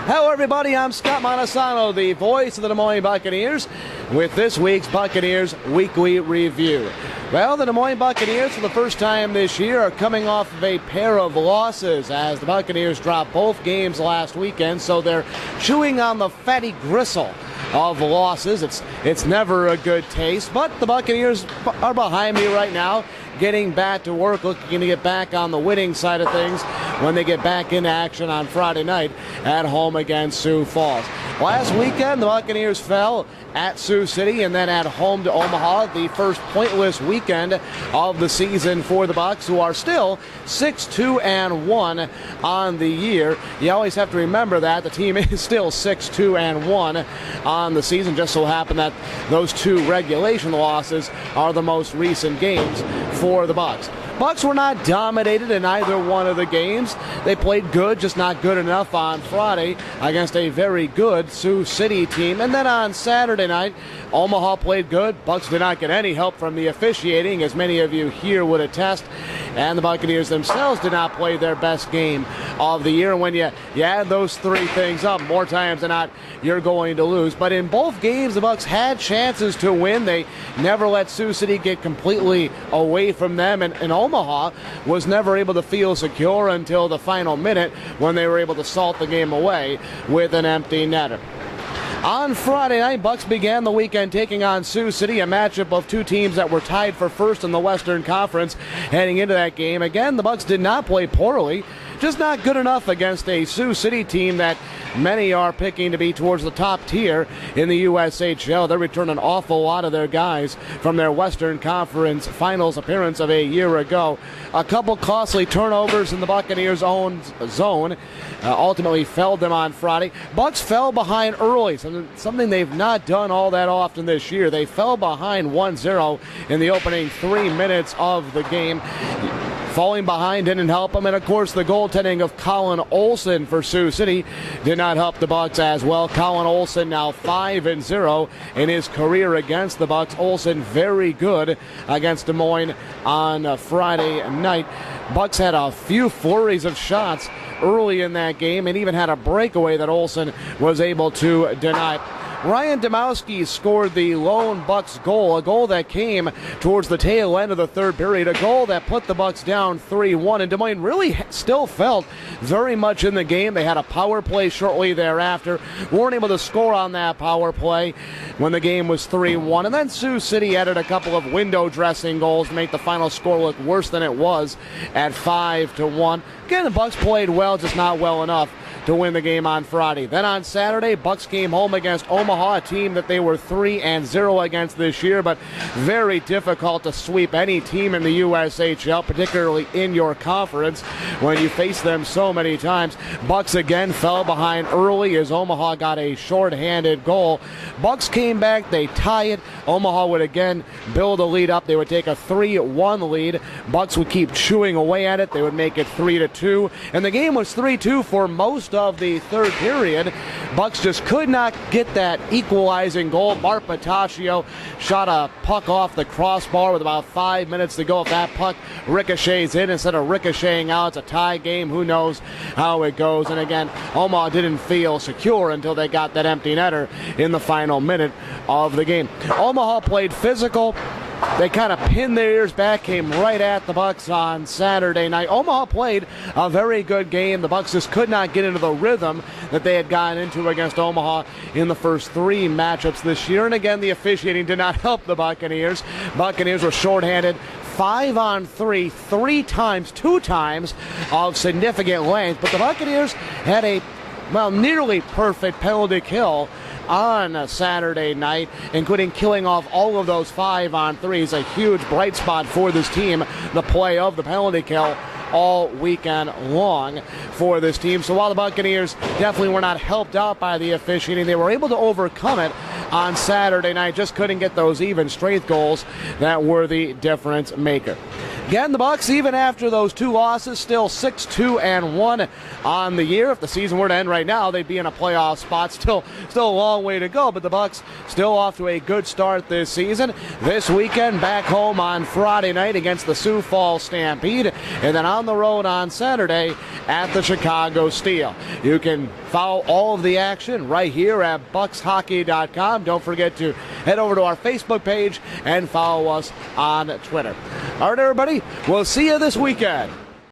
Hello, everybody. I'm Scott Montesano, the voice of the Des Moines Buccaneers, with this week's Buccaneers Weekly Review. Well, the Des Moines Buccaneers, for the first time this year, are coming off of a pair of losses as the Buccaneers dropped both games last weekend, so they're chewing on the fatty gristle of losses. It's never a good taste, but the Buccaneers are behind me right now, getting back to work, looking to get back on the winning side of things when they get back into action on Friday night at home against Sioux Falls. Last weekend, the Buccaneers fell at Sioux City and then at home to Omaha, the first pointless weekend of the season for the Bucs, who are still 6-2-1 on the year. You always have to remember that the team is still 6-2-1 on the season. Just so happened that those two regulation losses are the most recent games for the Bucs. Bucs were not dominated in either one of the games. They played good, just not good enough on Friday against a very good Sioux City team. And then on Saturday night, Omaha played good. Bucs did not get any help from the officiating, as many of you here would attest. And the Buccaneers themselves did not play their best game of the year. When you add those three things up, more times than not, you're going to lose. But in both games, the Bucs had chances to win. They never let Sioux City get completely away from them. And Omaha was never able to feel secure until the final minute when they were able to salt the game away with an empty netter. On Friday night, Bucs began the weekend taking on Sioux City, a matchup of two teams that were tied for first in the Western Conference heading into that game. Again, the Bucs did not play poorly, just not good enough against a Sioux City team that many are picking to be towards the top tier in the USHL. They returned an awful lot of their guys from their Western Conference Finals appearance of a year ago. A couple costly turnovers in the Buccaneers' own zone ultimately felled them on Friday. Bucs fell behind early, something they've not done all that often this year. They fell behind 1-0 in the opening 3 minutes of the game. Falling behind didn't help them, and of course the goaltending of Colin Olsen for Sioux City did not help the Bucs as well. Colin Olsen now 5-0 in his career against the Bucs. Olsen very good against Des Moines on Friday night. Bucs had a few flurries of shots early in that game and even had a breakaway that Olsen was able to deny. Ryan Domowski scored the lone Bucs goal, a goal that came towards the tail end of the third period, a goal that put the Bucs down 3-1, and Des Moines really still felt very much in the game. They had a power play shortly thereafter, weren't able to score on that power play when the game was 3-1, and then Sioux City added a couple of window dressing goals to make the final score look worse than it was at 5-1. Again, the Bucs played well, just not well enough to win the game on Friday. Then on Saturday, Bucs came home against Omaha, a team that they were 3-0 against this year, but very difficult to sweep any team in the USHL, particularly in your conference when you face them so many times. Bucs again fell behind early as Omaha got a shorthanded goal. Bucs came back, they tie it. Omaha would again build a lead up. They would take a 3-1 lead. Bucs would keep chewing away at it. They would make it 3-2, and the game was 3-2 for most of the third period. Bucs just could not get that equalizing goal. Mark Pataccio shot a puck off the crossbar with about 5 minutes to go. If that puck ricochets in instead of ricocheting out, it's a tie game. Who knows how it goes? And again, Omaha didn't feel secure until they got that empty netter in the final minute of the game. Omaha played physical. They kind of pinned their ears back, came right at the Bucs on Saturday night. Omaha played a very good game. The Bucs just could not get into the rhythm that they had gotten into against Omaha in the first three matchups this year. And again, the officiating did not help the Buccaneers. Buccaneers were shorthanded 5-on-3, 3 times, 2 times of significant length. But the Buccaneers had a, nearly perfect penalty kill on Saturday night, including killing off all of those 5-on-3s. A huge bright spot for this team, the play of the penalty kill all weekend long for this team. So while the Buccaneers definitely were not helped out by the officiating, they were able to overcome it on Saturday night. Just couldn't get those even strength goals that were the difference maker. Again, the Bucks, even after those 2 losses, still 6-2-1 on the year. If the season were to end right now, they'd be in a playoff spot. Still a long way to go, but the Bucks still off to a good start this season. This weekend, back home on Friday night against the Sioux Falls Stampede, and then on the road on Saturday at the Chicago Steel. You can follow all of the action right here at buckshockey.com. Don't forget to head over to our Facebook page and follow us on Twitter. All right, everybody, we'll see you this weekend.